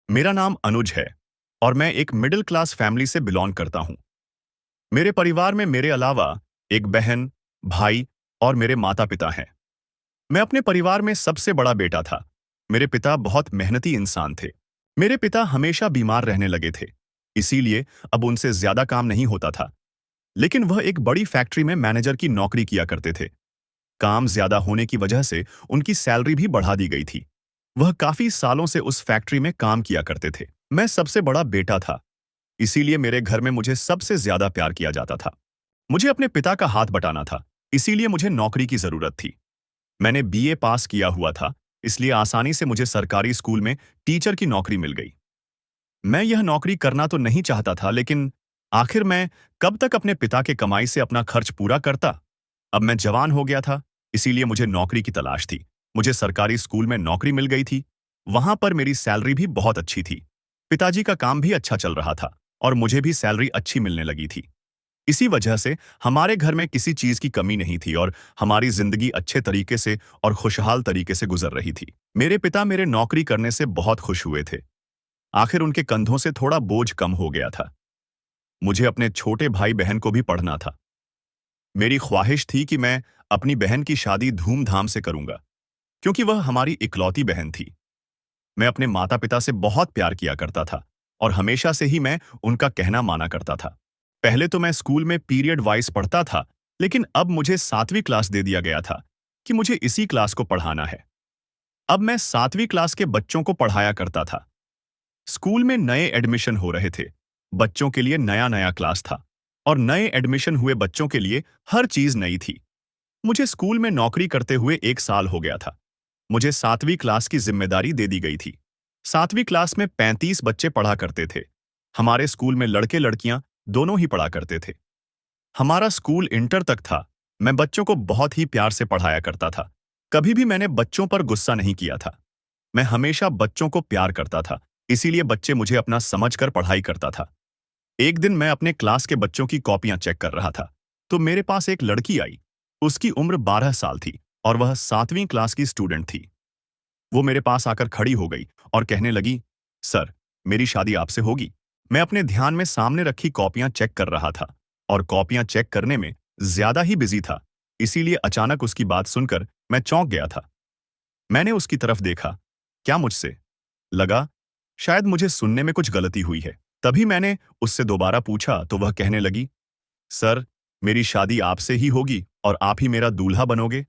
मेरा नाम अनुज है और मैं एक मिडिल क्लास फैमिली से बिलोंग करता हूं। मेरे परिवार में मेरे अलावा एक बहन, भाई और मेरे माता-पिता हैं। मैं अपने परिवार में सबसे बड़ा बेटा था। मेरे पिता बहुत मेहनती इंसान थे। मेरे पिता हमेशा बीमार रहने लगे थे, इसीलिए अब उनसे ज्यादा काम नहीं होता था। लेकिन वह एक बड़ी फैक्ट्री में मैनेजर की नौकरी किया करते थे। काम ज्यादा होने की वजह से उनकी सैलरी भी बढ़ा दी गई थी। वह काफी सालों से उस फैक्ट्री में काम किया करते थे। मैं सबसे बड़ा बेटा था, इसीलिए मेरे घर में मुझे सबसे ज्यादा प्यार किया जाता था। मुझे अपने पिता का हाथ बटाना था, इसीलिए मुझे नौकरी की जरूरत थी। मैंने बीए पास किया हुआ था, इसलिए आसानी से मुझे सरकारी स्कूल में टीचर की नौकरी मिल गई। मैं यह नौकरी करना तो नहीं चाहता था, लेकिन आखिर मैं कब तक अपने पिता के कमाई से अपना खर्च पूरा करता। अब मैं जवान हो गया था, इसीलिए मुझे नौकरी की तलाश थी। मुझे सरकारी स्कूल में नौकरी मिल गई थी। वहां पर मेरी सैलरी भी बहुत अच्छी थी। पिताजी का काम भी अच्छा चल रहा था और मुझे भी सैलरी अच्छी मिलने लगी थी। इसी वजह से हमारे घर में किसी चीज की कमी नहीं थी और हमारी जिंदगी अच्छे तरीके से और खुशहाल तरीके से गुजर रही थी। मेरे पिता मेरे नौकरी करने से बहुत खुश हुए थे। आखिर उनके कंधों से थोड़ा बोझ कम हो गया था। मुझे अपने छोटे भाई बहन को भी पढ़ना था। मेरी ख्वाहिश थी कि मैं अपनी बहन की शादी धूमधाम से करूंगा, क्योंकि वह हमारी इकलौती बहन थी। मैं अपने माता पिता से बहुत प्यार किया करता था और हमेशा से ही मैं उनका कहना माना करता था। पहले तो मैं स्कूल में पीरियड वाइज पढ़ता था, लेकिन अब मुझे 7वीं क्लास दे दिया गया था कि मुझे इसी क्लास को पढ़ाना है। अब मैं 7वीं क्लास के बच्चों को पढ़ाया करता था। स्कूल में नए एडमिशन हो रहे थे। बच्चों के लिए नया नया क्लास था और नए एडमिशन हुए बच्चों के लिए हर चीज नई थी। मुझे स्कूल में नौकरी करते हुए 1 साल हो गया था। मुझे 7वीं क्लास की जिम्मेदारी दे दी गई थी। 7वीं क्लास में 35 बच्चे पढ़ा करते थे। हमारे स्कूल में लड़के लड़कियां दोनों ही पढ़ा करते थे। हमारा स्कूल इंटर तक था। मैं बच्चों को बहुत ही प्यार से पढ़ाया करता था। कभी भी मैंने बच्चों पर गुस्सा नहीं किया था। मैं हमेशा बच्चों को प्यार करता था, इसीलिए बच्चे मुझे अपना समझकर पढ़ाई करता था। एक दिन मैं अपने क्लास के बच्चों की कॉपियां चेक कर रहा था, तो मेरे पास एक लड़की आई। उसकी उम्र 12 साल थी और वह 7वीं क्लास की स्टूडेंट थी। वो मेरे पास आकर खड़ी हो गई और कहने लगी, सर, मेरी शादी आपसे होगी। मैं अपने ध्यान में सामने रखी कॉपियां चेक कर रहा था और कॉपियां चेक करने में ज्यादा ही बिजी था, इसीलिए अचानक उसकी बात सुनकर मैं चौंक गया था। मैंने उसकी तरफ देखा। क्या मुझसे लगा शायद मुझे सुनने में कुछ गलती हुई है। तभी मैंने उससे दोबारा पूछा तो वह कहने लगी, सर, मेरी शादी आपसे ही होगी और आप ही मेरा दूल्हा बनोगे।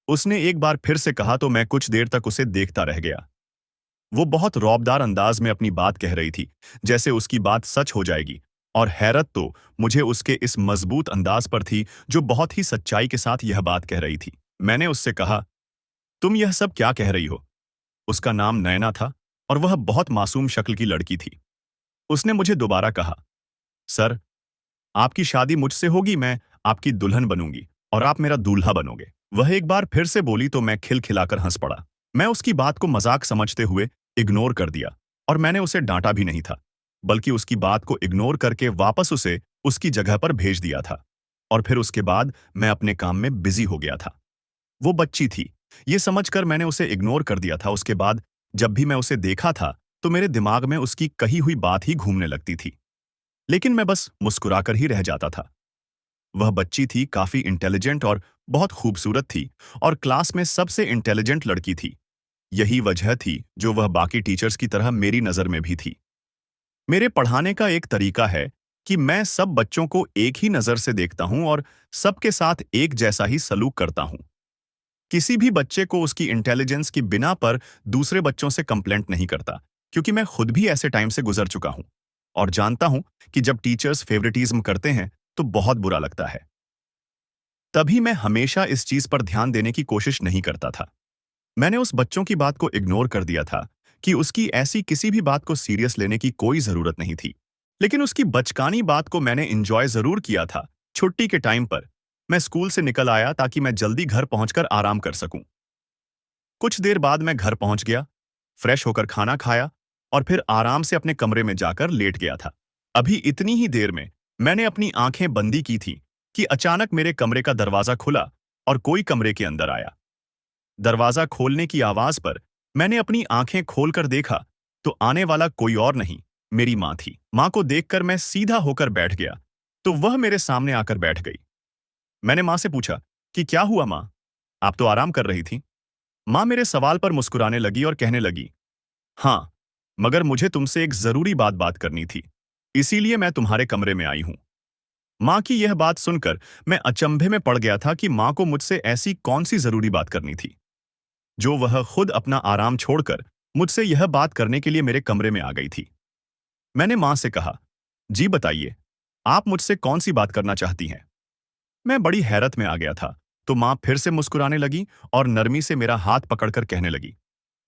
उसने एक बार फिर से कहा तो मैं कुछ देर तक उसे देखता रह गया। वो बहुत रौबदार अंदाज में अपनी बात कह रही थी, जैसे उसकी बात सच हो जाएगी। और हैरत तो मुझे उसके इस मजबूत अंदाज पर थी, जो बहुत ही सच्चाई के साथ यह बात कह रही थी। मैंने उससे कहा, तुम यह सब क्या कह रही हो? उसका नाम नैना था और वह बहुत मासूम शक्ल की लड़की थी। उसने मुझे दोबारा कहा, सर, आपकी शादी मुझसे होगी, मैं आपकी दुल्हन बनूंगी और आप मेरा दूल्हा बनोगे। वह एक बार फिर से बोली तो मैं खिलखिलाकर हंस पड़ा। मैं उसकी बात को मजाक समझते हुए इग्नोर कर दिया और मैंने उसे डांटा भी नहीं था, बल्कि उसकी बात को इग्नोर करके वापस उसे उसकी जगह पर भेज दिया था। और फिर उसके बाद मैं अपने काम में बिजी हो गया था। वो बच्ची थी, ये समझकर मैंने उसे इग्नोर कर दिया था। उसके बाद जब भी मैं उसे देखा था, तो मेरे दिमाग में उसकी कही हुई बात ही घूमने लगती थी, लेकिन मैं बस मुस्कुराकर ही रह जाता था। वह बच्ची थी, काफी इंटेलिजेंट और बहुत खूबसूरत थी और क्लास में सबसे इंटेलिजेंट लड़की थी। यही वजह थी जो वह बाकी टीचर्स की तरह मेरी नजर में भी थी। मेरे पढ़ाने का एक तरीका है कि मैं सब बच्चों को एक ही नजर से देखता हूं और सबके साथ एक जैसा ही सलूक करता हूं। किसी भी बच्चे को उसकी इंटेलिजेंस की बिना पर दूसरे बच्चों से कंप्लेंट नहीं करता, क्योंकि मैं खुद भी ऐसे टाइम से गुजर चुका हूं और जानता हूं कि जब टीचर्स फेवरेटिज्म करते हैं तो बहुत बुरा लगता है। तभी मैं हमेशा इस चीज पर ध्यान देने की कोशिश नहीं करता था। मैंने उस बच्चों की बात को इग्नोर कर दिया था कि उसकी ऐसी किसी भी बात को सीरियस लेने की कोई जरूरत नहीं थी। लेकिन उसकी बचकानी बात को मैंने एंजॉय जरूर किया था। छुट्टी के टाइम पर मैं स्कूल से निकल आया ताकि मैं जल्दी घर पहुंचकर आराम कर सकूं। कुछ देर बाद मैं घर पहुंच गया, फ्रेश होकर खाना खाया और फिर आराम से अपने कमरे में जाकर लेट गया था। अभी इतनी ही देर में मैंने अपनी आंखें बंदी की थी कि अचानक मेरे कमरे का दरवाजा खुला और कोई कमरे के अंदर आया। दरवाजा खोलने की आवाज पर मैंने अपनी आंखें खोलकर देखा तो आने वाला कोई और नहीं, मेरी माँ थी। माँ को देखकर मैं सीधा होकर बैठ गया, तो वह मेरे सामने आकर बैठ गई। मैंने माँ से पूछा कि क्या हुआ माँ? आप तो आराम कर रही थी। माँ मेरे सवाल पर मुस्कुराने लगी और कहने लगी, हाँ, मगर मुझे तुमसे एक जरूरी बात बात करनी थी, इसीलिए मैं तुम्हारे कमरे में आई हूं। माँ की यह बात सुनकर मैं अचंभे में पड़ गया था कि माँ को मुझसे ऐसी कौन सी जरूरी बात करनी थी, जो वह खुद अपना आराम छोड़कर मुझसे यह बात करने के लिए मेरे कमरे में आ गई थी। मैंने माँ से कहा, जी बताइए, आप मुझसे कौन सी बात करना चाहती हैं? मैं बड़ी हैरत में आ गया था, तो माँ फिर से मुस्कुराने लगी और नरमी से मेरा हाथ पकड़कर कहने लगी,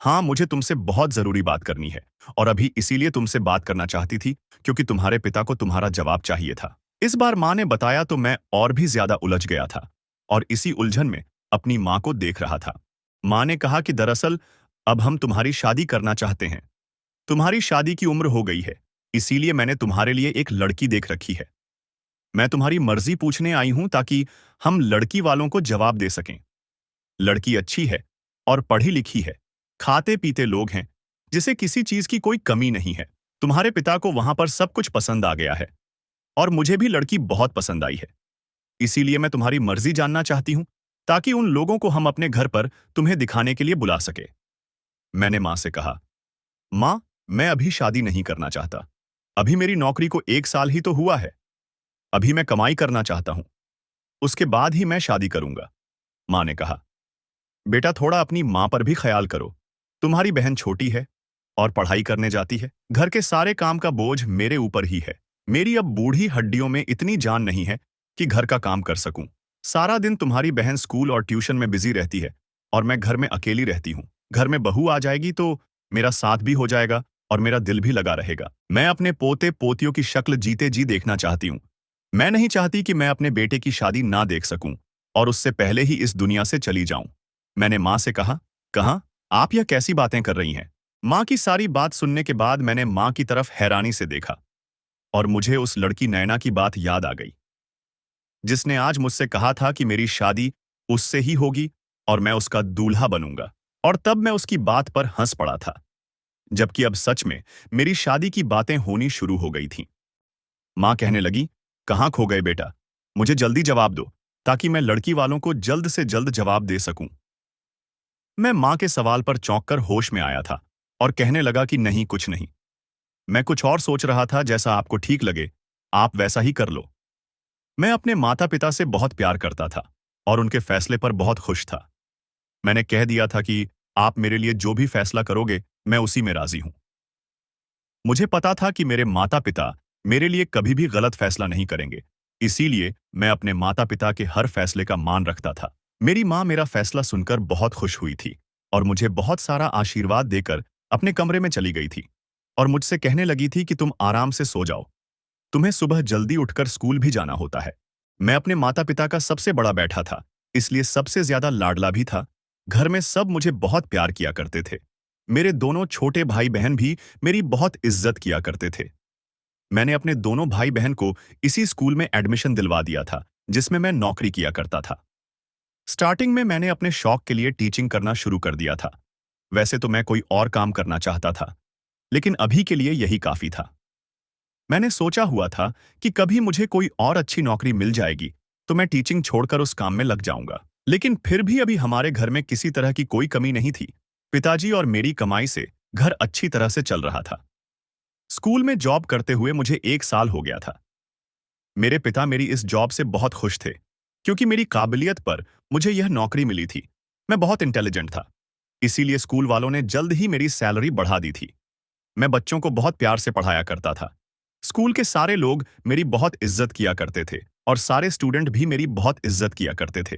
हाँ, मुझे तुमसे बहुत जरूरी बात करनी है, और अभी इसीलिए तुमसे बात करना चाहती थी क्योंकि तुम्हारे पिता को तुम्हारा जवाब चाहिए था। इस बार माँ ने बताया तो मैं और भी ज्यादा उलझ गया था और इसी उलझन में अपनी माँ को देख रहा था। माँ ने कहा कि दरअसल अब हम तुम्हारी शादी करना चाहते हैं। तुम्हारी शादी की उम्र हो गई है, इसीलिए मैंने तुम्हारे लिए एक लड़की देख रखी है। मैं तुम्हारी मर्जी पूछने आई हूं ताकि हम लड़की वालों को जवाब दे सकें। लड़की अच्छी है और पढ़ी लिखी है, खाते पीते लोग हैं, जिसे किसी चीज की कोई कमी नहीं है। तुम्हारे पिता को वहां पर सब कुछ पसंद आ गया है और मुझे भी लड़की बहुत पसंद आई है। इसीलिए मैं तुम्हारी मर्जी जानना चाहती हूं ताकि उन लोगों को हम अपने घर पर तुम्हें दिखाने के लिए बुला सके। मैंने माँ से कहा, माँ, मैं अभी शादी नहीं करना चाहता। अभी मेरी नौकरी को 1 साल ही तो हुआ है। अभी मैं कमाई करना चाहता हूं, उसके बाद ही मैं शादी करूंगा। माँ ने कहा, बेटा थोड़ा अपनी माँ पर भी ख्याल करो। तुम्हारी बहन छोटी है और पढ़ाई करने जाती है। घर के सारे काम का बोझ मेरे ऊपर ही है। मेरी अब बूढ़ी हड्डियों में इतनी जान नहीं है कि घर का काम कर सकूं। सारा दिन तुम्हारी बहन स्कूल और ट्यूशन में बिजी रहती है और मैं घर में अकेली रहती हूँ। घर में बहू आ जाएगी तो मेरा साथ भी हो जाएगा और मेरा दिल भी लगा रहेगा। मैं अपने पोते पोतियों की शक्ल जीते जी देखना चाहती हूँ। मैं नहीं चाहती कि मैं अपने बेटे की शादी ना देख सकूं और उससे पहले ही इस दुनिया से चली जाऊं। मैंने माँ से कहा, आप यह कैसी बातें कर रही हैं? माँ की सारी बात सुनने के बाद मैंने माँ की तरफ हैरानी से देखा और मुझे उस लड़की नैना की बात याद आ गई, जिसने आज मुझसे कहा था कि मेरी शादी उससे ही होगी और मैं उसका दूल्हा बनूंगा। और तब मैं उसकी बात पर हंस पड़ा था, जबकि अब सच में मेरी शादी की बातें होनी शुरू हो गई थीं। माँ कहने लगी, कहाँ खो गए बेटा? मुझे जल्दी जवाब दो ताकि मैं लड़की वालों को जल्द से जल्द जवाब दे सकूं। मैं माँ के सवाल पर चौंक कर होश में आया था और कहने लगा कि नहीं, कुछ नहीं। मैं कुछ और सोच रहा था, जैसा आपको ठीक लगे आप वैसा ही कर लो। मैं अपने माता पिता से बहुत प्यार करता था और उनके फैसले पर बहुत खुश था। मैंने कह दिया था कि आप मेरे लिए जो भी फैसला करोगे मैं उसी में राजी हूं। मुझे पता था कि मेरे माता पिता मेरे लिए कभी भी गलत फैसला नहीं करेंगे, इसीलिए मैं अपने माता पिता के हर फैसले का मान रखता था। मेरी माँ मेरा फैसला सुनकर बहुत खुश हुई थी और मुझे बहुत सारा आशीर्वाद देकर अपने कमरे में चली गई थी और मुझसे कहने लगी थी कि तुम आराम से सो जाओ, तुम्हें सुबह जल्दी उठकर स्कूल भी जाना होता है। मैं अपने माता पिता का सबसे बड़ा बेटा था, इसलिए सबसे ज्यादा लाडला भी था। घर में सब मुझे बहुत प्यार किया करते थे। मेरे दोनों छोटे भाई बहन भी मेरी बहुत इज्जत किया करते थे। मैंने अपने दोनों भाई बहन को इसी स्कूल में एडमिशन दिलवा दिया था जिसमें मैं नौकरी किया करता था। स्टार्टिंग में मैंने अपने शौक के लिए टीचिंग करना शुरू कर दिया था। वैसे तो मैं कोई और काम करना चाहता था, लेकिन अभी के लिए यही काफी था। मैंने सोचा हुआ था कि कभी मुझे कोई और अच्छी नौकरी मिल जाएगी तो मैं टीचिंग छोड़कर उस काम में लग जाऊंगा। लेकिन फिर भी अभी हमारे घर में किसी तरह की कोई कमी नहीं थी। पिताजी और मेरी कमाई से घर अच्छी तरह से चल रहा था। स्कूल में जॉब करते हुए मुझे 1 साल हो गया था। मेरे पिता मेरी इस जॉब से बहुत खुश थे क्योंकि मेरी काबिलियत पर मुझे यह नौकरी मिली थी। मैं बहुत इंटेलिजेंट था, इसीलिए स्कूल वालों ने जल्द ही मेरी सैलरी बढ़ा दी थी। मैं बच्चों को बहुत प्यार से पढ़ाया करता था। स्कूल के सारे लोग मेरी बहुत इज्जत किया करते थे और सारे स्टूडेंट भी मेरी बहुत इज्जत किया करते थे।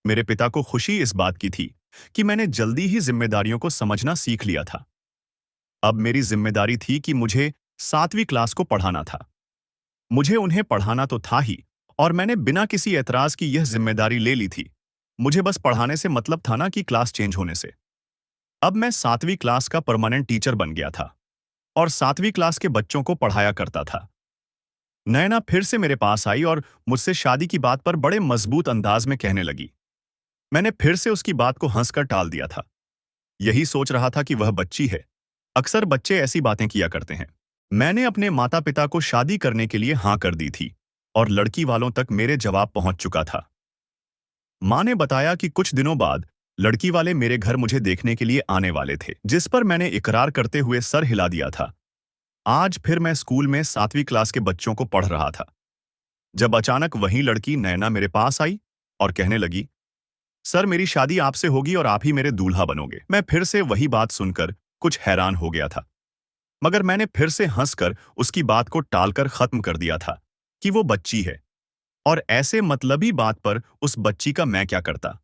मेरे पिता को खुशी इस बात की थी कि मैंने जल्दी ही जिम्मेदारियों को समझना सीख लिया था। अब मेरी जिम्मेदारी थी कि मुझे 7वीं क्लास को पढ़ाना था। मुझे उन्हें पढ़ाना तो था ही और मैंने बिना किसी एतराज की यह जिम्मेदारी ले ली थी। मुझे बस पढ़ाने से मतलब था ना कि क्लास चेंज होने से। अब मैं 7वीं क्लास का परमानेंट टीचर बन गया था और 7वीं क्लास के बच्चों को पढ़ाया करता था। नैना फिर से मेरे पास आई और मुझसे शादी की बात पर बड़े मजबूत अंदाज में कहने लगी। मैंने फिर से उसकी बात को हंसकर टाल दिया था। यही सोच रहा था कि वह बच्ची है, अक्सर बच्चे ऐसी बातें किया करते हैं। मैंने अपने माता पिता को शादी करने के लिए हाँ कर दी थी और लड़की वालों तक मेरे जवाब पहुंच चुका था। माँ ने बताया कि कुछ दिनों बाद लड़की वाले मेरे घर मुझे देखने के लिए आने वाले थे, जिस पर मैंने इकरार करते हुए सर हिला दिया था। आज फिर मैं स्कूल में 7वीं क्लास के बच्चों को पढ़ रहा था, जब अचानक वही लड़की नैना मेरे पास आई और कहने लगी, सर मेरी शादी आपसे होगी और आप ही मेरे दूल्हा बनोगे। मैं फिर से वही बात सुनकर कुछ हैरान हो गया था, मगर मैंने फिर से हंसकर उसकी बात को टालकर खत्म कर दिया था कि वो बच्ची है और ऐसे मतलबी बात पर उस बच्ची का मैं क्या करता,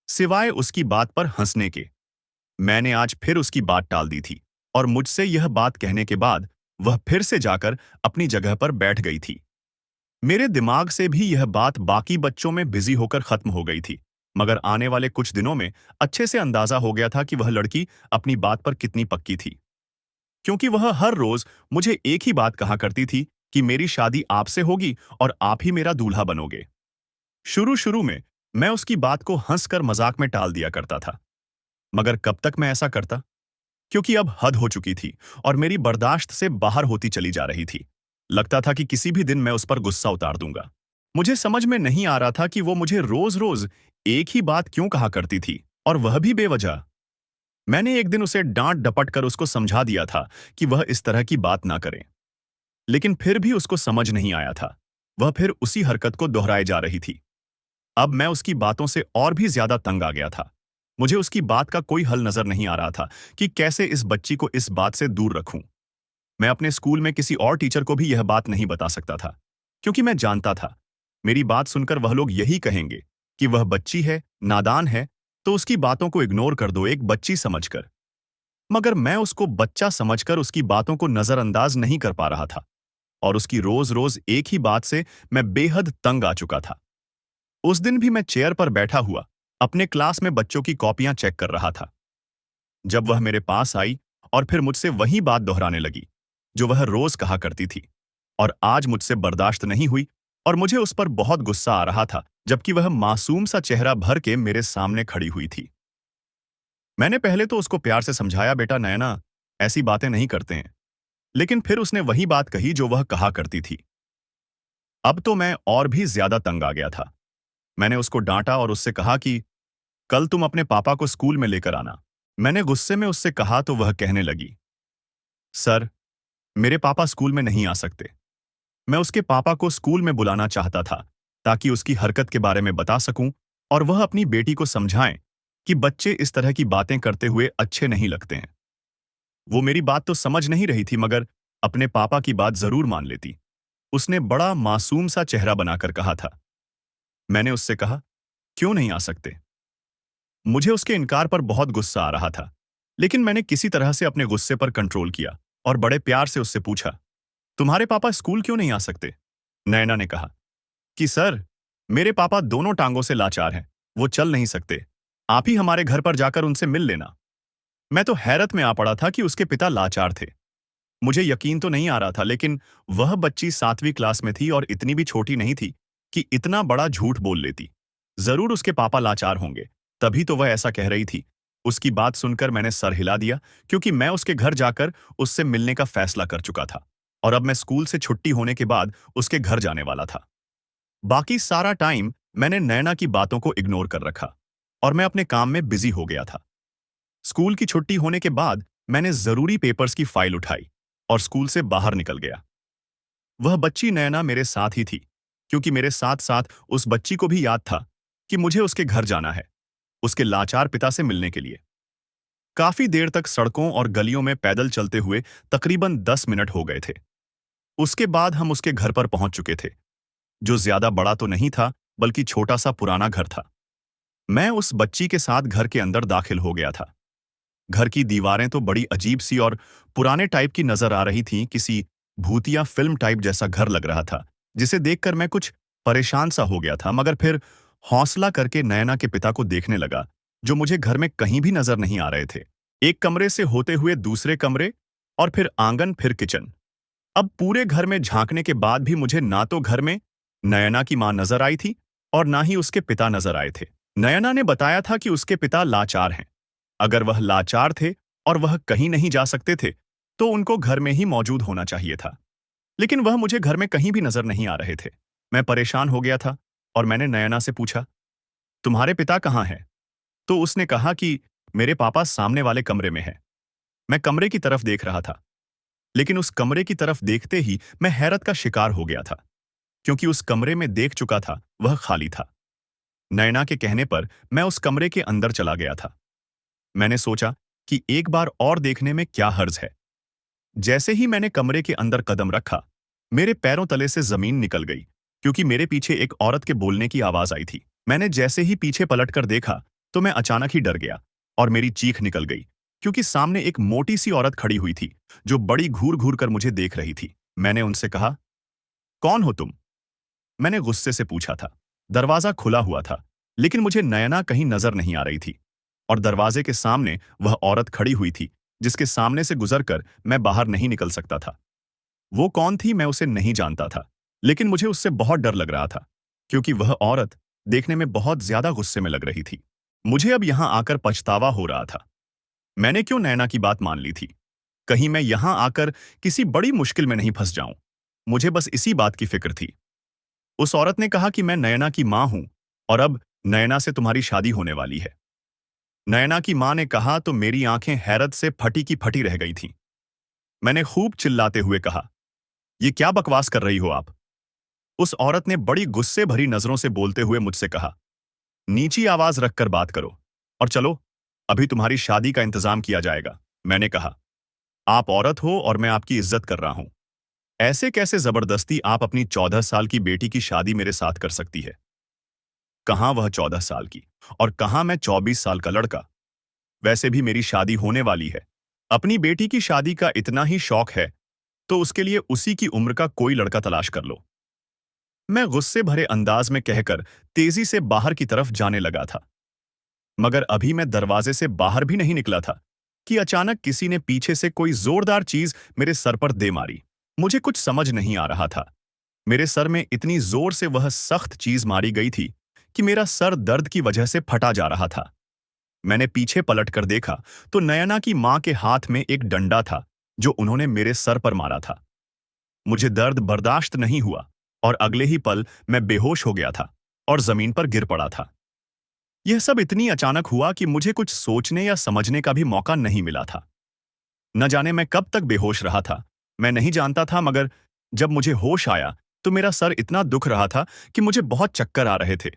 सिवाय उसकी बात पर हंसने के। मैंने आज फिर उसकी बात टाल दी थी और मुझसे यह बात कहने के बाद वह फिर से जाकर अपनी जगह पर बैठ गई थी। मेरे दिमाग से भी यह बात बाकी बच्चों में बिजी होकर खत्म हो गई थी, मगर आने वाले कुछ दिनों में अच्छे से अंदाजा हो गया था कि वह लड़की अपनी बात पर कितनी पक्की थी, क्योंकि वह हर रोज मुझे एक ही बात कहा करती थी कि मेरी शादी आपसे होगी और आप ही मेरा दूल्हा बनोगे। शुरू शुरू में मैं उसकी बात को हंसकर मजाक में टाल दिया करता था, मगर कब तक मैं ऐसा करता, क्योंकि अब हद हो चुकी थी और मेरी बर्दाश्त से बाहर होती चली जा रही थी। लगता था कि किसी भी दिन मैं उस पर गुस्सा उतार दूंगा। मुझे समझ में नहीं आ रहा था कि वो मुझे रोज रोज एक ही बात क्यों कहा करती थी, और वह भी बेवजह। मैंने एक दिन उसे डांट डपट कर उसको समझा दिया था कि वह इस तरह की बात ना करे, लेकिन फिर भी उसको समझ नहीं आया था। वह फिर उसी हरकत को दोहराए जा रही थी। अब मैं उसकी बातों से और भी ज्यादा तंग आ गया था। मुझे उसकी बात का कोई हल नजर नहीं आ रहा था कि कैसे इस बच्ची को इस बात से दूर रखूं। मैं अपने स्कूल में किसी और टीचर को भी यह बात नहीं बता सकता था, क्योंकि मैं जानता था मेरी बात सुनकर वह लोग यही कहेंगे कि वह बच्ची है, नादान है, तो उसकी बातों को इग्नोर कर दो, एक बच्ची समझकर। मगर मैं उसको बच्चा समझकर उसकी बातों को नजरअंदाज नहीं कर पा रहा था, और उसकी रोज रोज एक ही बात से मैं बेहद तंग आ चुका था। उस दिन भी मैं चेयर पर बैठा हुआ अपने क्लास में बच्चों की कॉपियां चेक कर रहा था, जब वह मेरे पास आई और फिर मुझसे वही बात दोहराने लगी जो वह रोज कहा करती थी। और आज मुझसे बर्दाश्त नहीं हुई और मुझे उस पर बहुत गुस्सा आ रहा था, जबकि वह मासूम सा चेहरा भर के मेरे सामने खड़ी हुई थी। मैंने पहले तो उसको प्यार से समझाया, बेटा नैना, ऐसी बातें नहीं करते हैं, लेकिन फिर उसने वही बात कही जो वह कहा करती थी। अब तो मैं और भी ज्यादा तंग आ गया था। मैंने उसको डांटा और उससे कहा कि कल तुम अपने पापा को स्कूल में लेकर आना। मैंने गुस्से में उससे कहा तो वह कहने लगी, सर मेरे पापा स्कूल में नहीं आ सकते। मैं उसके पापा को स्कूल में बुलाना चाहता था ताकि उसकी हरकत के बारे में बता सकूं और वह अपनी बेटी को समझाएं कि बच्चे इस तरह की बातें करते हुए अच्छे नहीं लगते हैं। वो मेरी बात तो समझ नहीं रही थी, मगर अपने पापा की बात जरूर मान लेती। उसने बड़ा मासूम सा चेहरा बनाकर कहा था। मैंने उससे कहा, क्यों नहीं आ सकते? मुझे उसके इनकार पर बहुत गुस्सा आ रहा था, लेकिन मैंने किसी तरह से अपने गुस्से पर कंट्रोल किया और बड़े प्यार से उससे पूछा, तुम्हारे पापा स्कूल क्यों नहीं आ सकते? नैना ने कहा कि सर, मेरे पापा दोनों टांगों से लाचार हैं, वो चल नहीं सकते। आप ही हमारे घर पर जाकर उनसे मिल लेना। मैं तो हैरत में आ पड़ा था कि उसके पिता लाचार थे। मुझे यकीन तो नहीं आ रहा था, लेकिन वह बच्ची 7वीं क्लास में थी और इतनी भी छोटी नहीं थी कि इतना बड़ा झूठ बोल लेती। जरूर उसके पापा लाचार होंगे, तभी तो वह ऐसा कह रही थी। उसकी बात सुनकर मैंने सर हिला दिया, क्योंकि मैं उसके घर जाकर उससे मिलने का फैसला कर चुका था और अब मैं स्कूल से छुट्टी होने के बाद उसके घर जाने वाला था। बाकी सारा टाइम मैंने नैना की बातों को इग्नोर कर रखा और मैं अपने काम में बिजी हो गया था। स्कूल की छुट्टी होने के बाद मैंने जरूरी पेपर्स की फाइल उठाई और स्कूल से बाहर निकल गया। वह बच्ची नैना मेरे साथ ही थी, क्योंकि मेरे साथ साथ उस बच्ची को भी याद था कि मुझे उसके घर जाना है, उसके लाचार पिता से मिलने के लिए। काफी देर तक सड़कों और गलियों में पैदल चलते हुए तकरीबन 10 मिनट हो गए थे। उसके बाद हम उसके घर पर पहुंच चुके थे, जो ज्यादा बड़ा तो नहीं था, बल्कि छोटा सा पुराना घर था। मैं उस बच्ची के साथ घर के अंदर दाखिल हो गया था। घर की दीवारें तो बड़ी अजीब सी और पुराने टाइप की नजर आ रही थीं, किसी भूतिया फिल्म टाइप जैसा घर लग रहा था, जिसे देखकर मैं कुछ परेशान सा हो गया था, मगर फिर हौसला करके नयना के पिता को देखने लगा, जो मुझे घर में कहीं भी नजर नहीं आ रहे थे। एक कमरे से होते हुए दूसरे कमरे और फिर आंगन, फिर किचन। अब पूरे घर में झांकने के बाद भी मुझे ना तो घर में नयना की मां नजर आई थी और ना ही उसके पिता नजर आए थे। नयना ने बताया था कि उसके पिता लाचार हैं। अगर वह लाचार थे और वह कहीं नहीं जा सकते थे, तो उनको घर में ही मौजूद होना चाहिए था। लेकिन वह मुझे घर में कहीं भी नजर नहीं आ रहे थे। मैं परेशान हो गया था और मैंने नयना से पूछा, तुम्हारे पिता कहाँ हैं? तो उसने कहा कि मेरे पापा सामने वाले कमरे में हैं। मैं कमरे की तरफ देख रहा था, लेकिन उस कमरे की तरफ देखते ही मैं हैरत का शिकार हो गया था, क्योंकि उस कमरे में देख चुका था वह खाली था। नयना के कहने पर मैं उस कमरे के अंदर चला गया था। मैंने सोचा कि एक बार और देखने में क्या हर्ज है। जैसे ही मैंने कमरे के अंदर कदम रखा, मेरे पैरों तले से जमीन निकल गई, क्योंकि मेरे पीछे एक औरत के बोलने की आवाज आई थी। मैंने जैसे ही पीछे पलटकर देखा, तो मैं अचानक ही डर गया और मेरी चीख निकल गई, क्योंकि सामने एक मोटी सी औरत खड़ी हुई थी, जो बड़ी घूर घूर कर मुझे देख रही थी। मैंने उनसे कहा, कौन हो तुम? मैंने गुस्से से पूछा था। दरवाजा खुला हुआ था, लेकिन मुझे नयना कहीं नजर नहीं आ रही थी, और दरवाजे के सामने वह औरत खड़ी हुई थी, जिसके सामने से गुजरकर मैं बाहर नहीं निकल सकता था। वो कौन थी मैं उसे नहीं जानता था, लेकिन मुझे उससे बहुत डर लग रहा था, क्योंकि वह औरत देखने में बहुत ज्यादा गुस्से में लग रही थी। मुझे अब यहां आकर पछतावा हो रहा था। मैंने क्यों नैना की बात मान ली थी? कहीं मैं यहां आकर किसी बड़ी मुश्किल में नहीं फंस जाऊं। मुझे बस इसी बात की फिक्र थी। उस औरत ने कहा कि मैं नयना की मां हूं, और अब नयना से तुम्हारी शादी होने वाली है। नयना की मां ने कहा तो मेरी आंखें हैरत से फटी की फटी रह गई थीं। मैंने खूब चिल्लाते हुए कहा, ये क्या बकवास कर रही हो आप? उस औरत ने बड़ी गुस्से भरी नजरों से बोलते हुए मुझसे कहा, नीची आवाज रखकर बात करो और चलो, अभी तुम्हारी शादी का इंतजाम किया जाएगा। मैंने कहा, आप औरत हो और मैं आपकी इज्जत कर रहा हूं। ऐसे कैसे जबरदस्ती आप अपनी 14 साल की बेटी की शादी मेरे साथ कर सकती है? कहां वह 14 साल की, और कहां मैं 24 साल का लड़का? वैसे भी मेरी शादी होने वाली है। अपनी बेटी की शादी का इतना ही शौक है, तो उसके लिए उसी की उम्र का कोई लड़का तलाश कर लो। मैं गुस्से भरे अंदाज में कहकर तेजी से बाहर की तरफ जाने लगा था, मगर अभी मैं दरवाजे से बाहर भी नहीं निकला था कि अचानक किसी ने पीछे से कोई जोरदार चीज मेरे सर पर दे मारी। मुझे कुछ समझ नहीं आ रहा था। मेरे सर में इतनी जोर से वह सख्त चीज मारी गई थी कि मेरा सर दर्द की वजह से फटा जा रहा था। मैंने पीछे पलटकर देखा तो नयना की मां के हाथ में एक डंडा था, जो उन्होंने मेरे सर पर मारा था। मुझे दर्द बर्दाश्त नहीं हुआ और अगले ही पल मैं बेहोश हो गया था और जमीन पर गिर पड़ा था। यह सब इतनी अचानक हुआ कि मुझे कुछ सोचने या समझने का भी मौका नहीं मिला था। न जाने मैं कब तक बेहोश रहा था, मैं नहीं जानता था, मगर जब मुझे होश आया तो मेरा सर इतना दुख रहा था कि मुझे बहुत चक्कर आ रहे थे,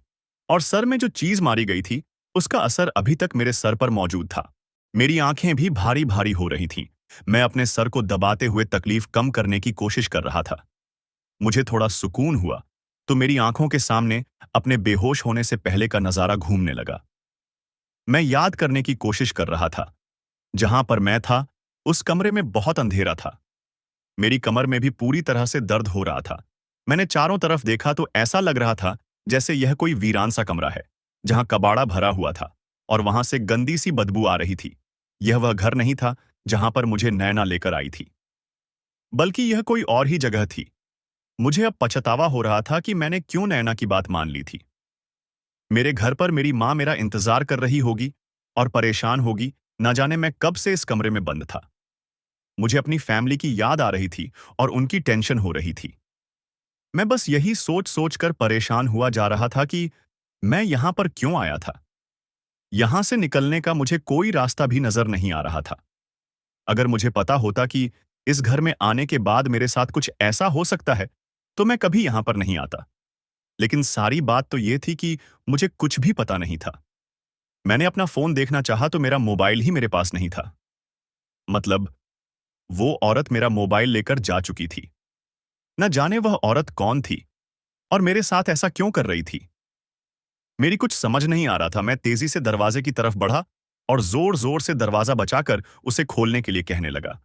और सर में जो चीज मारी गई थी उसका असर अभी तक मेरे सर पर मौजूद था। मेरी आंखें भी भारी भारी हो रही थीं। मैं अपने सर को दबाते हुए तकलीफ कम करने की कोशिश कर रहा था। मुझे थोड़ा सुकून हुआ तो मेरी आंखों के सामने अपने बेहोश होने से पहले का नजारा घूमने लगा। मैं याद करने की कोशिश कर रहा था। जहां पर मैं था, उस कमरे में बहुत अंधेरा था। मेरी कमर में भी पूरी तरह से दर्द हो रहा था। मैंने चारों तरफ देखा तो ऐसा लग रहा था जैसे यह कोई वीरान सा कमरा है, जहां कबाड़ा भरा हुआ था और वहां से गंदी सी बदबू आ रही थी। यह वह घर नहीं था जहां पर मुझे नैना लेकर आई थी, बल्कि यह कोई और ही जगह थी। मुझे अब पछतावा हो रहा था कि मैंने क्यों नैना की बात मान ली थी। मेरे घर पर मेरी मां मेरा इंतजार कर रही होगी और परेशान होगी। न जाने मैं कब से इस कमरे में बंद था। मुझे अपनी फैमिली की याद आ रही थी और उनकी टेंशन हो रही थी। मैं बस यही सोच सोच कर परेशान हुआ जा रहा था कि मैं यहां पर क्यों आया था। यहां से निकलने का मुझे कोई रास्ता भी नजर नहीं आ रहा था। अगर मुझे पता होता कि इस घर में आने के बाद मेरे साथ कुछ ऐसा हो सकता है, तो मैं कभी यहां पर नहीं आता। लेकिन सारी बात तो ये थी कि मुझे कुछ भी पता नहीं था। मैंने अपना फोन देखना चाहा तो मेरा मोबाइल ही मेरे पास नहीं था। मतलब, वो औरत मेरा मोबाइल लेकर जा चुकी थी। न जाने वह औरत कौन थी और मेरे साथ ऐसा क्यों कर रही थी। मेरी कुछ समझ नहीं आ रहा था। मैं तेजी से दरवाजे की तरफ बढ़ा और जोर जोर से दरवाजा बचाकर उसे खोलने के लिए कहने लगा,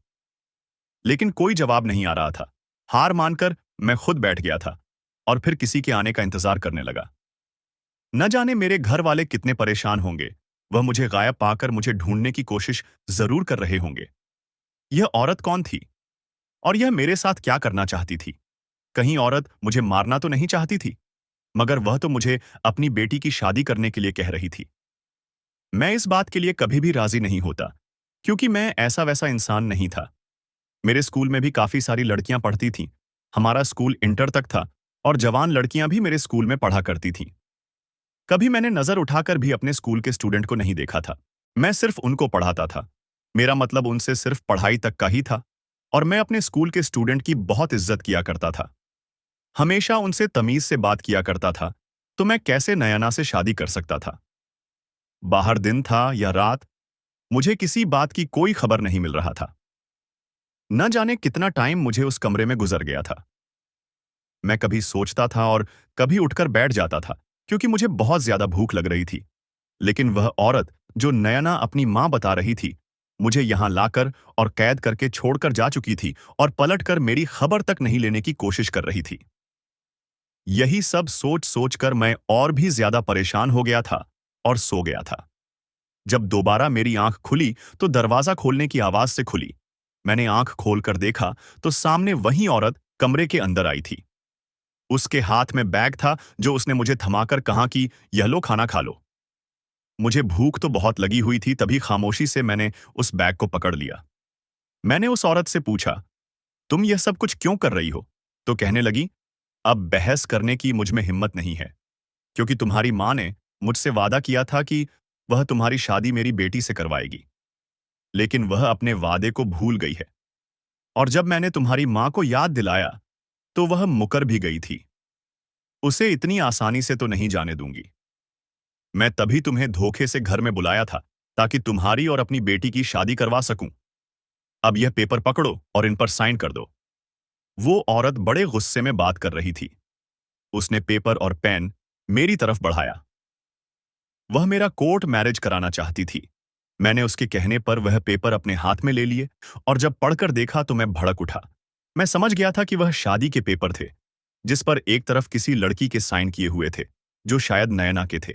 लेकिन कोई जवाब नहीं आ रहा था। हार मानकर मैं खुद बैठ गया था और फिर किसी के आने का इंतजार करने लगा। न जाने मेरे घर वाले कितने परेशान होंगे। वह मुझे गायब पाकर मुझे ढूंढने की कोशिश जरूर कर रहे होंगे। यह औरत कौन थी और यह मेरे साथ क्या करना चाहती थी? कहीं औरत मुझे मारना तो नहीं चाहती थी? मगर वह तो मुझे अपनी बेटी की शादी करने के लिए कह रही थी। मैं इस बात के लिए कभी भी राजी नहीं होता, क्योंकि मैं ऐसा वैसा इंसान नहीं था। मेरे स्कूल में भी काफी सारी लड़कियां पढ़ती थीं। हमारा स्कूल इंटर तक था और जवान लड़कियां भी मेरे स्कूल में पढ़ा करती थीं। कभी मैंने नजर उठाकर भी अपने स्कूल के स्टूडेंट को नहीं देखा था। मैं सिर्फ उनको पढ़ाता था। मेरा मतलब उनसे सिर्फ पढ़ाई तक का ही था और मैं अपने स्कूल के स्टूडेंट की बहुत इज्जत किया करता था। हमेशा उनसे तमीज से बात किया करता था। तो मैं कैसे नयना से शादी कर सकता था? बाहर दिन था या रात, मुझे किसी बात की कोई खबर नहीं मिल रहा था। न जाने कितना टाइम मुझे उस कमरे में गुजर गया था। मैं कभी सोचता था और कभी उठकर बैठ जाता था क्योंकि मुझे बहुत ज्यादा भूख लग रही थी। लेकिन वह औरत जो नयना अपनी मां बता रही थी, मुझे यहां लाकर और कैद करके छोड़कर जा चुकी थी और पलटकर मेरी खबर तक नहीं लेने की कोशिश कर रही थी। यही सब सोच सोचकर मैं और भी ज्यादा परेशान हो गया था और सो गया था। जब दोबारा मेरी आंख खुली तो दरवाजा खोलने की आवाज से खुली। मैंने आंख खोलकर देखा तो सामने वही औरत कमरे के अंदर आई थी। उसके हाथ में बैग था जो उसने मुझे थमाकर कहा कि यह लो, खाना खा लो। मुझे भूख तो बहुत लगी हुई थी, तभी खामोशी से मैंने उस बैग को पकड़ लिया। मैंने उस औरत से पूछा, तुम यह सब कुछ क्यों कर रही हो? तो कहने लगी, अब बहस करने की मुझ में हिम्मत नहीं है, क्योंकि तुम्हारी मां ने मुझसे वादा किया था कि वह तुम्हारी शादी मेरी बेटी से करवाएगी। लेकिन वह अपने वादे को भूल गई है और जब मैंने तुम्हारी मां को याद दिलाया तो वह मुकर भी गई थी। उसे इतनी आसानी से तो नहीं जाने दूंगी। मैं तभी तुम्हें धोखे से घर में बुलाया था ताकि तुम्हारी और अपनी बेटी की शादी करवा सकूं। अब यह पेपर पकड़ो और इन पर साइन कर दो। वो औरत बड़े गुस्से में बात कर रही थी। उसने पेपर और पेन मेरी तरफ बढ़ाया। वह मेरा कोर्ट मैरिज कराना चाहती थी। मैंने उसके कहने पर वह पेपर अपने हाथ में ले लिए और जब पढ़कर देखा तो मैं भड़क उठा। मैं समझ गया था कि वह शादी के पेपर थे, जिस पर एक तरफ किसी लड़की के साइन किए हुए थे, जो शायद नयना के थे।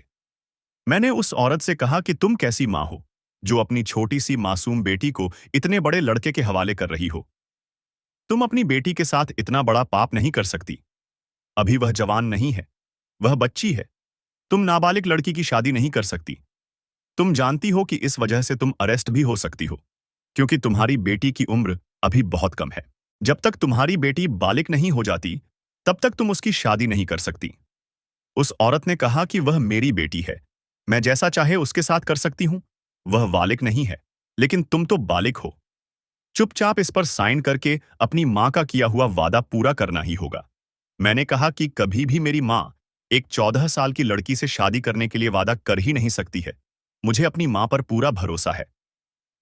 मैंने उस औरत से कहा कि तुम कैसी मां हो, जो अपनी छोटी सी मासूम बेटी को इतने बड़े लड़के के हवाले कर रही हो? तुम अपनी बेटी के साथ इतना बड़ा पाप नहीं कर सकती। अभी वह जवान नहीं है, वह बच्ची है। तुम नाबालिग लड़की की शादी नहीं कर सकती। तुम जानती हो कि इस वजह से तुम अरेस्ट भी हो सकती हो, क्योंकि तुम्हारी बेटी की उम्र अभी बहुत कम है। जब तक तुम्हारी बेटी बालिग नहीं हो जाती, तब तक तुम उसकी शादी नहीं कर सकती। उस औरत ने कहा कि वह मेरी बेटी है, मैं जैसा चाहे उसके साथ कर सकती हूं। वह बालिग नहीं है, लेकिन तुम तो बालिग हो। चुपचाप इस पर साइन करके अपनी मां का किया हुआ वादा पूरा करना ही होगा। मैंने कहा कि कभी भी मेरी मां एक 14 साल की लड़की से शादी करने के लिए वादा कर ही नहीं सकती है। मुझे अपनी मां पर पूरा भरोसा है।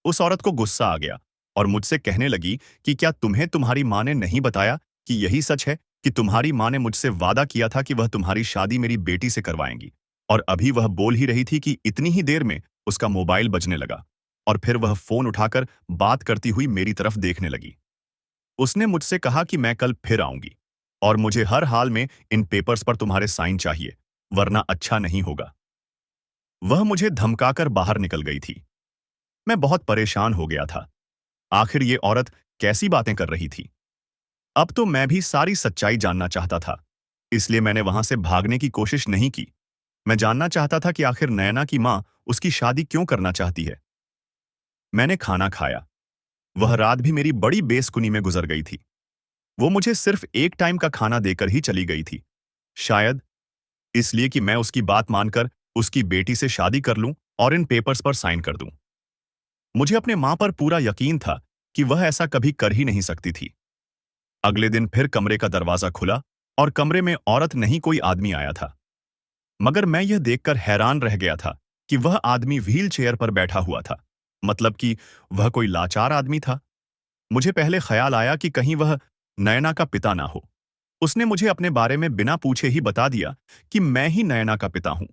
उस औरत को गुस्सा आ गया और मुझसे कहने लगी कि क्या तुम्हें तुम्हारी मां ने नहीं बताया कि यही सच है कि तुम्हारी मां ने मुझसे वादा किया था कि वह तुम्हारी शादी मेरी बेटी से करवाएंगी? और अभी वह बोल ही रही थी कि इतनी ही देर में उसका मोबाइल बजने लगा और फिर वह फोन उठाकर बात करती हुई मेरी तरफ देखने लगी। उसने मुझसे कहा कि मैं कल फिर आऊंगी और मुझे हर हाल में इन पेपर्स पर तुम्हारे साइन चाहिए, वरना अच्छा नहीं होगा। वह मुझे धमकाकर बाहर निकल गई थी। मैं बहुत परेशान हो गया था। आखिर ये औरत कैसी बातें कर रही थी? अब तो मैं भी सारी सच्चाई जानना चाहता था, इसलिए मैंने वहां से भागने की कोशिश नहीं की। मैं जानना चाहता था कि आखिर नयना की मां उसकी शादी क्यों करना चाहती है। मैंने खाना खाया। वह रात भी मेरी बड़ी बेसुनी में गुजर गई थी। वो मुझे सिर्फ एक टाइम का खाना देकर ही चली गई थी, शायद इसलिए कि मैं उसकी बात मानकर उसकी बेटी से शादी कर लूं और इन पेपर्स पर साइन कर दूं। मुझे अपने मां पर पूरा यकीन था कि वह ऐसा कभी कर ही नहीं सकती थी। अगले दिन फिर कमरे का दरवाजा खुला और कमरे में औरत नहीं कोई आदमी आया था। मगर मैं यह देखकर हैरान रह गया था कि वह आदमी व्हील चेयर पर बैठा हुआ था, मतलब कि वह कोई लाचार आदमी था। मुझे पहले ख्याल आया कि कहीं वह नयना का पिता ना हो। उसने मुझे अपने बारे में बिना पूछे ही बता दिया कि मैं ही नयना का पिता हूं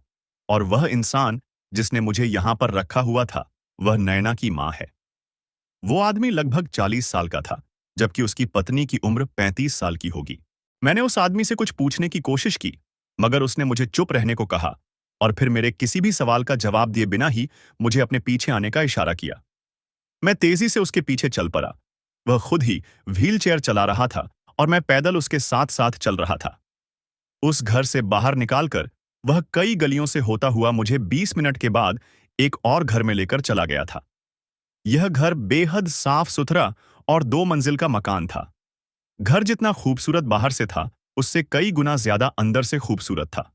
और वह इंसान जिसने मुझे यहां पर रखा हुआ था, वह नयना की मां है। वो आदमी लगभग 40 साल का था, जबकि उसकी पत्नी की उम्र 35 साल की होगी। मैंने उस आदमी से कुछ पूछने की कोशिश की, मगर उसने मुझे चुप रहने को कहा और फिर मेरे किसी भी सवाल का जवाब दिए बिना ही मुझे अपने पीछे आने का इशारा किया। मैं तेजी से उसके पीछे चल पड़ा। वह खुद ही व्हील चेयर चला रहा था और मैं पैदल उसके साथ साथ चल रहा था। उस घर से बाहर निकालकर वह कई गलियों से होता हुआ मुझे 20 मिनट के बाद एक और घर में लेकर चला गया था। यह घर बेहद साफ सुथरा और 2 मंजिल का मकान था। घर जितना खूबसूरत बाहर से था, उससे कई गुना ज्यादा अंदर से खूबसूरत था।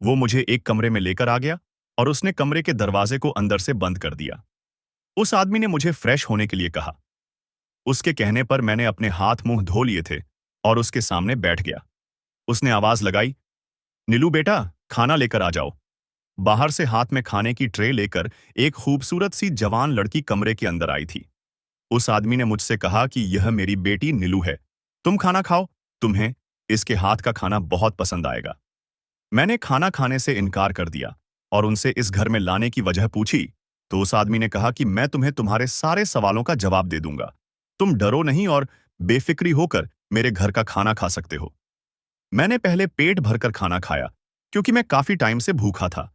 वो मुझे एक कमरे में लेकर आ गया और उसने कमरे के दरवाजे को अंदर से बंद कर दिया। उस आदमी ने मुझे फ्रेश होने के लिए कहा। उसके कहने पर मैंने अपने हाथ मुंह धो लिए थे और उसके सामने बैठ गया। उसने आवाज लगाई, नीलू बेटा, खाना लेकर आ जाओ। बाहर से हाथ में खाने की ट्रे लेकर एक खूबसूरत सी जवान लड़की कमरे के अंदर आई थी। उस आदमी ने मुझसे कहा कि यह मेरी बेटी नीलू है। तुम खाना खाओ, तुम्हें इसके हाथ का खाना बहुत पसंद आएगा। मैंने खाना खाने से इनकार कर दिया और उनसे इस घर में लाने की वजह पूछी, तो उस आदमी ने कहा कि मैं तुम्हें तुम्हारे सारे सवालों का जवाब दे दूंगा। तुम डरो नहीं और बेफिक्री होकर मेरे घर का खाना खा सकते हो। मैंने पहले पेट भरकर खाना खाया, क्योंकि मैं काफी टाइम से भूखा था।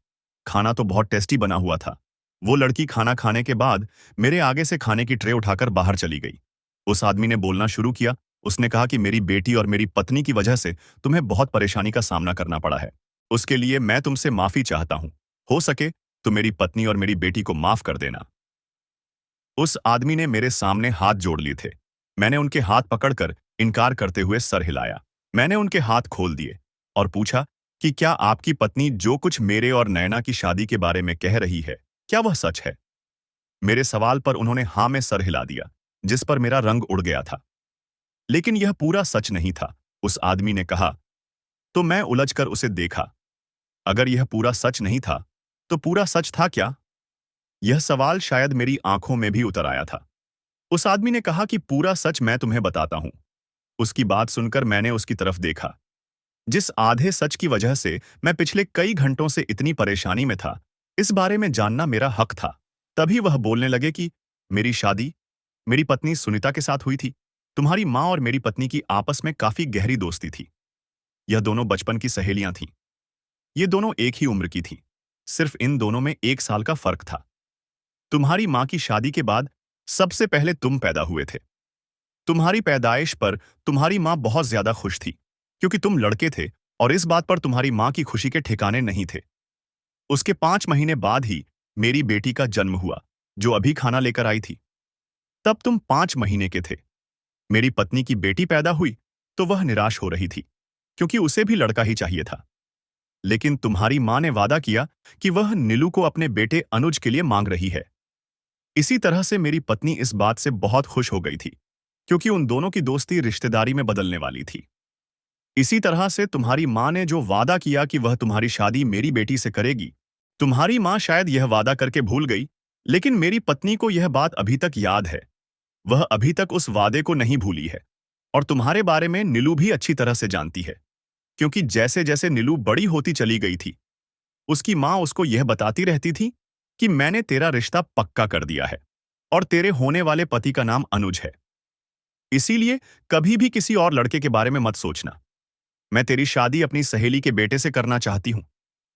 खाना तो बहुत टेस्टी बना हुआ था। वो लड़की खाना खाने के बाद मेरे आगे से खाने की ट्रे उठाकर बाहर चली गई। उस आदमी ने बोलना शुरू किया। उसने कहा कि मेरी बेटी और मेरी पत्नी की वजह से तुम्हें बहुत परेशानी का सामना करना पड़ा है। उसके लिए मैं तुमसे माफी चाहता हूं। हो सके तो मेरी पत्नी और मेरी बेटी को माफ कर देना। उस आदमी ने मेरे सामने हाथ जोड़ लिए थे। मैंने उनके हाथ पकड़कर इनकार करते हुए सर हिलाया। मैंने उनके हाथ खोल दिए और पूछा कि क्या आपकी पत्नी जो कुछ मेरे और नैना की शादी के बारे में कह रही है, क्या वह सच है? मेरे सवाल पर उन्होंने हाँ में सर हिला दिया, जिस पर मेरा रंग उड़ गया था। लेकिन यह पूरा सच नहीं था, उस आदमी ने कहा। तो मैं उलझकर उसे देखा। अगर यह पूरा सच नहीं था, तो पूरा सच था क्या? यह सवाल शायद मेरी आंखों में भी उतर आया था। उस आदमी ने कहा कि पूरा सच मैं तुम्हें बताता हूं। उसकी बात सुनकर मैंने उसकी तरफ देखा। जिस आधे सच की वजह से मैं पिछले कई घंटों से इतनी परेशानी में था, इस बारे में जानना मेरा हक था। तभी वह बोलने लगे कि मेरी शादी मेरी पत्नी सुनीता के साथ हुई थी। तुम्हारी माँ और मेरी पत्नी की आपस में काफी गहरी दोस्ती थी। यह दोनों बचपन की सहेलियां थीं। ये दोनों एक ही उम्र की थीं। सिर्फ इन दोनों में 1 साल का फर्क था। तुम्हारी माँ की शादी के बाद सबसे पहले तुम पैदा हुए थे। तुम्हारी पैदाइश पर तुम्हारी माँ बहुत ज्यादा खुश थी, क्योंकि तुम लड़के थे और इस बात पर तुम्हारी माँ की खुशी के ठिकाने नहीं थे। उसके 5 महीने बाद ही मेरी बेटी का जन्म हुआ, जो अभी खाना लेकर आई थी। तब तुम 5 महीने के थे। मेरी पत्नी की बेटी पैदा हुई तो वह निराश हो रही थी, क्योंकि उसे भी लड़का ही चाहिए था। लेकिन तुम्हारी माँ ने वादा किया कि वह नीलू को अपने बेटे अनुज के लिए मांग रही है। इसी तरह से मेरी पत्नी इस बात से बहुत खुश हो गई थी, क्योंकि उन दोनों की दोस्ती रिश्तेदारी में बदलने वाली थी। इसी तरह से तुम्हारी माँ ने जो वादा किया कि वह तुम्हारी शादी मेरी बेटी से करेगी, तुम्हारी माँ शायद यह वादा करके भूल गई, लेकिन मेरी पत्नी को यह बात अभी तक याद है। वह अभी तक उस वादे को नहीं भूली है। और तुम्हारे बारे में नीलू भी अच्छी तरह से जानती है, क्योंकि जैसे जैसे नीलू बड़ी होती चली गई थी, उसकी माँ उसको यह बताती रहती थी कि मैंने तेरा रिश्ता पक्का कर दिया है और तेरे होने वाले पति का नाम अनुज है। इसीलिए कभी भी किसी और लड़के के बारे में मत सोचना। मैं तेरी शादी अपनी सहेली के बेटे से करना चाहती हूँ।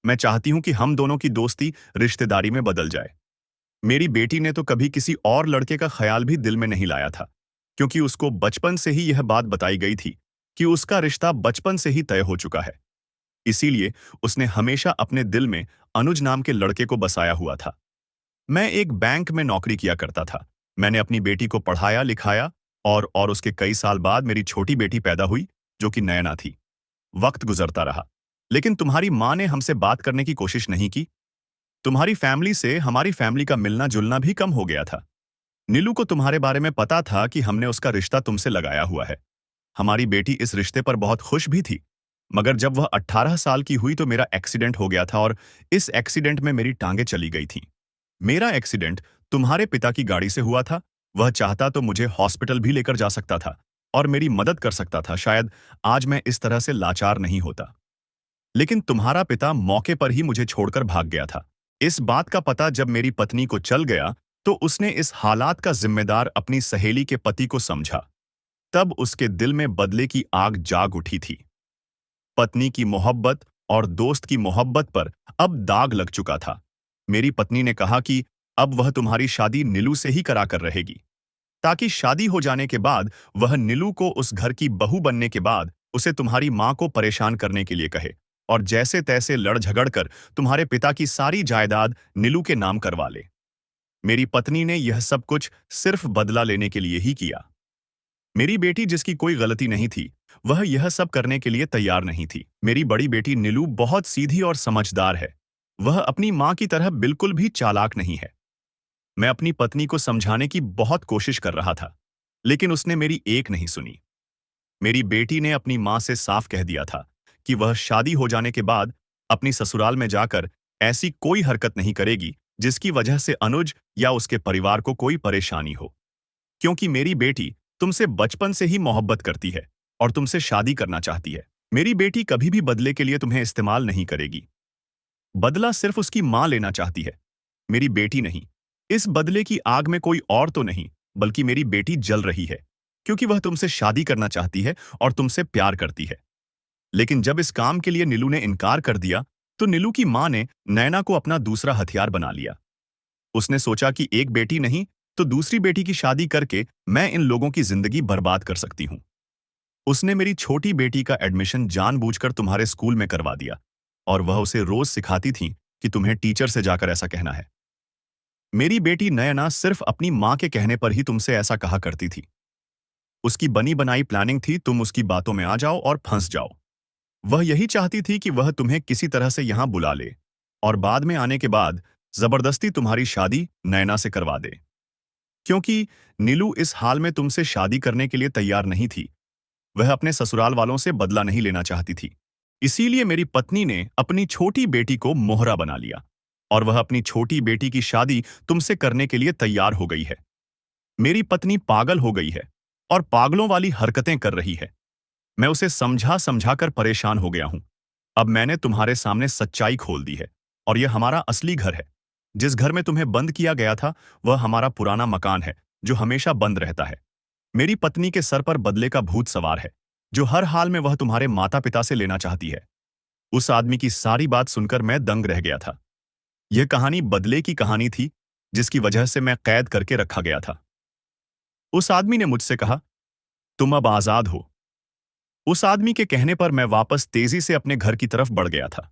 मैं चाहती हूँ कि हम दोनों की दोस्ती रिश्तेदारी में बदल जाए। मेरी बेटी ने तो कभी किसी और लड़के का ख्याल भी दिल में नहीं लाया था, क्योंकि उसको बचपन से ही यह बात बताई गई थी कि उसका रिश्ता बचपन से ही तय हो चुका है। इसीलिए उसने हमेशा अपने दिल में अनुज नाम के लड़के को बसाया हुआ था। मैं एक बैंक में नौकरी किया करता था। मैंने अपनी बेटी को पढ़ाया लिखाया और उसके कई साल बाद मेरी छोटी बेटी पैदा हुई, जो कि नयना थी। वक्त गुजरता रहा, लेकिन तुम्हारी माँ ने हमसे बात करने की कोशिश नहीं की। तुम्हारी फैमिली से हमारी फैमिली का मिलना जुलना भी कम हो गया था। नीलू को तुम्हारे बारे में पता था कि हमने उसका रिश्ता तुमसे लगाया हुआ है। हमारी बेटी इस रिश्ते पर बहुत खुश भी थी। मगर जब वह 18 साल की हुई तो मेरा एक्सीडेंट हो गया था और इस एक्सीडेंट में मेरी टांगें चली गई थीं। मेरा एक्सीडेंट तुम्हारे पिता की गाड़ी से हुआ था। वह चाहता तो मुझे हॉस्पिटल भी लेकर जा सकता था और मेरी मदद कर सकता था। शायद आज मैं इस तरह से लाचार नहीं होता। लेकिन तुम्हारा पिता मौके पर ही मुझे छोड़कर भाग गया था। इस बात का पता जब मेरी पत्नी को चल गया, तो उसने इस हालात का जिम्मेदार अपनी सहेली के पति को समझा। तब उसके दिल में बदले की आग जाग उठी थी। पत्नी की मोहब्बत और दोस्त की मोहब्बत पर अब दाग लग चुका था। मेरी पत्नी ने कहा कि अब वह तुम्हारी शादी नीलू से ही कराकर रहेगी, ताकि शादी हो जाने के बाद वह नीलू को उस घर की बहू बनने के बाद उसे तुम्हारी माँ को परेशान करने के लिए कहे और जैसे तैसे लड़ झगड़ कर तुम्हारे पिता की सारी जायदाद नीलू के नाम करवा ले। मेरी पत्नी ने यह सब कुछ सिर्फ बदला लेने के लिए ही किया। मेरी बेटी, जिसकी कोई गलती नहीं थी, वह यह सब करने के लिए तैयार नहीं थी। मेरी बड़ी बेटी नीलू बहुत सीधी और समझदार है। वह अपनी माँ की तरह बिल्कुल भी चालाक नहीं है। मैं अपनी पत्नी को समझाने की बहुत कोशिश कर रहा था, लेकिन उसने मेरी एक नहीं सुनी। मेरी बेटी ने अपनी माँ से साफ कह दिया था कि वह शादी हो जाने के बाद अपनी ससुराल में जाकर ऐसी कोई हरकत नहीं करेगी जिसकी वजह से अनुज या उसके परिवार को कोई परेशानी हो। क्योंकि मेरी बेटी तुमसे बचपन से ही मोहब्बत करती है और तुमसे शादी करना चाहती है। मेरी बेटी कभी भी बदले के लिए तुम्हें इस्तेमाल नहीं करेगी। बदला सिर्फ उसकी माँ लेना चाहती है, मेरी बेटी नहीं। इस बदले की आग में कोई और तो नहीं, बल्कि मेरी बेटी जल रही है, क्योंकि वह तुमसे शादी करना चाहती है और तुमसे प्यार करती है। लेकिन जब इस काम के लिए नीलू ने इनकार कर दिया, तो नीलू की माँ ने नैना को अपना दूसरा हथियार बना लिया। उसने सोचा कि एक बेटी नहीं तो दूसरी बेटी की शादी करके मैं इन लोगों की जिंदगी बर्बाद कर सकती हूँ। उसने मेरी छोटी बेटी का एडमिशन जानबूझकर तुम्हारे स्कूल में करवा दिया और वह उसे रोज सिखाती थी कि तुम्हें टीचर से जाकर ऐसा कहना है। मेरी बेटी नयना सिर्फ अपनी माँ के कहने पर ही तुमसे ऐसा कहा करती थी। उसकी बनी बनाई प्लानिंग थी तुम उसकी बातों में आ जाओ और फंस जाओ। वह यही चाहती थी कि वह तुम्हें किसी तरह से यहां बुला ले और बाद में आने के बाद जबरदस्ती तुम्हारी शादी नैना से करवा दे। क्योंकि नीलू इस हाल में तुमसे शादी करने के लिए तैयार नहीं थी, वह अपने ससुराल वालों से बदला नहीं लेना चाहती थी। इसीलिए मेरी पत्नी ने अपनी छोटी बेटी को मोहरा बना लिया और वह अपनी छोटी बेटी की शादी तुमसे करने के लिए तैयार हो गई है। मेरी पत्नी पागल हो गई है और पागलों वाली हरकतें कर रही है। मैं उसे समझा समझा कर परेशान हो गया हूं। अब मैंने तुम्हारे सामने सच्चाई खोल दी है और यह हमारा असली घर है। जिस घर में तुम्हें बंद किया गया था वह हमारा पुराना मकान है जो हमेशा बंद रहता है। मेरी पत्नी के सर पर बदले का भूत सवार है जो हर हाल में वह तुम्हारे माता पिता से लेना चाहती है। उस आदमी की सारी बात सुनकर मैं दंग रह गया था। यह कहानी बदले की कहानी थी जिसकी वजह से मैं कैद करके रखा गया था। उस आदमी ने मुझसे कहा, तुम अब आजाद हो। उस आदमी के कहने पर मैं वापस तेजी से अपने घर की तरफ बढ़ गया था।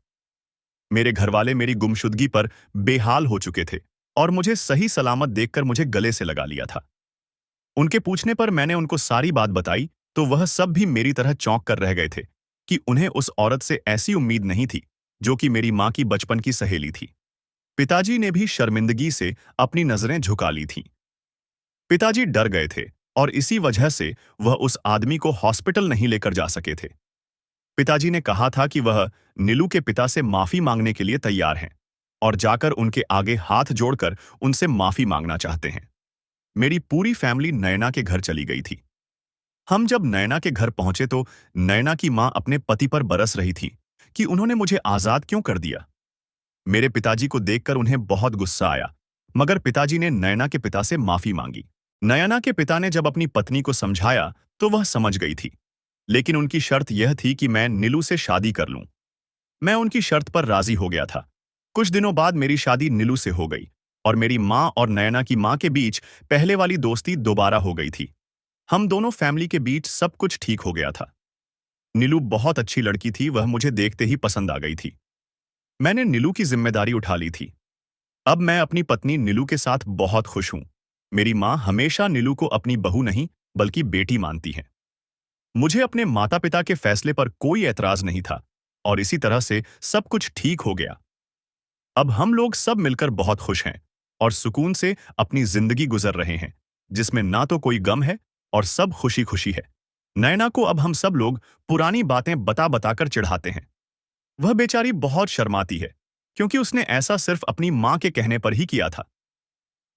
मेरे घरवाले मेरी गुमशुदगी पर बेहाल हो चुके थे और मुझे सही सलामत देखकर मुझे गले से लगा लिया था। उनके पूछने पर मैंने उनको सारी बात बताई तो वह सब भी मेरी तरह चौंक कर रह गए थे कि उन्हें उस औरत से ऐसी उम्मीद नहीं थी जो कि मेरी माँ की बचपन की सहेली थी। पिताजी ने भी शर्मिंदगी से अपनी नजरें झुका ली थीं। पिताजी डर गए थे और इसी वजह से वह उस आदमी को हॉस्पिटल नहीं लेकर जा सके थे। पिताजी ने कहा था कि वह नीलू के पिता से माफी मांगने के लिए तैयार हैं और जाकर उनके आगे हाथ जोड़कर उनसे माफी मांगना चाहते हैं। मेरी पूरी फैमिली नयना के घर चली गई थी। हम जब नयना के घर पहुंचे तो नयना की मां अपने पति पर बरस रही थी कि उन्होंने मुझे आजाद क्यों कर दिया। मेरे पिताजी को देखकर उन्हें बहुत गुस्सा आया, मगर पिताजी ने नयना के पिता से माफी मांगी। नयना के पिता ने जब अपनी पत्नी को समझाया तो वह समझ गई थी, लेकिन उनकी शर्त यह थी कि मैं नीलू से शादी कर लूं। मैं उनकी शर्त पर राजी हो गया था। कुछ दिनों बाद मेरी शादी नीलू से हो गई और मेरी माँ और नयना की माँ के बीच पहले वाली दोस्ती दोबारा हो गई थी। हम दोनों फैमिली के बीच सब कुछ ठीक हो गया था। नीलू बहुत अच्छी लड़की थी, वह मुझे देखते ही पसंद आ गई थी। मैंने नीलू की जिम्मेदारी उठा ली थी। अब मैं अपनी पत्नी नीलू के साथ बहुत खुश हूं। मेरी माँ हमेशा नीलू को अपनी बहू नहीं बल्कि बेटी मानती है। मुझे अपने माता पिता के फैसले पर कोई ऐतराज नहीं था और इसी तरह से सब कुछ ठीक हो गया। अब हम लोग सब मिलकर बहुत खुश हैं और सुकून से अपनी जिंदगी गुजर रहे हैं, जिसमें ना तो कोई गम है और सब खुशी खुशी है। नैना को अब हम सब लोग पुरानी बातें बता बताकर चिढ़ाते हैं। वह बेचारी बहुत शर्माती है क्योंकि उसने ऐसा सिर्फ अपनी माँ के कहने पर ही किया था।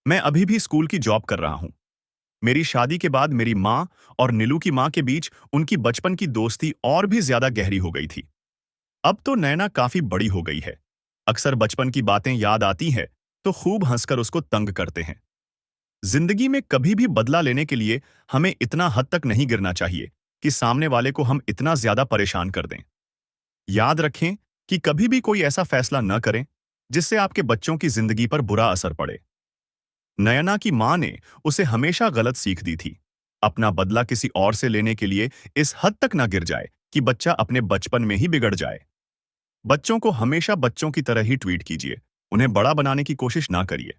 मैं अभी भी स्कूल की जॉब कर रहा हूँ। मेरी शादी के बाद मेरी माँ और नीलू की माँ के बीच उनकी बचपन की दोस्ती और भी ज्यादा गहरी हो गई थी। अब तो नैना काफी बड़ी हो गई है। अक्सर बचपन की बातें याद आती हैं तो खूब हंसकर उसको तंग करते हैं। जिंदगी में कभी भी बदला लेने के लिए हमें इतना हद तक नहीं गिरना चाहिए कि सामने वाले को हम इतना ज्यादा परेशान कर दें। याद रखें कि कभी भी कोई ऐसा फैसला न करें जिससे आपके बच्चों की जिंदगी पर बुरा असर पड़े। नयना की मां ने उसे हमेशा गलत सीख दी थी। अपना बदला किसी और से लेने के लिए इस हद तक ना गिर जाए कि बच्चा अपने बचपन में ही बिगड़ जाए। बच्चों को हमेशा बच्चों की तरह ही ट्रीट कीजिए, उन्हें बड़ा बनाने की कोशिश ना करिए।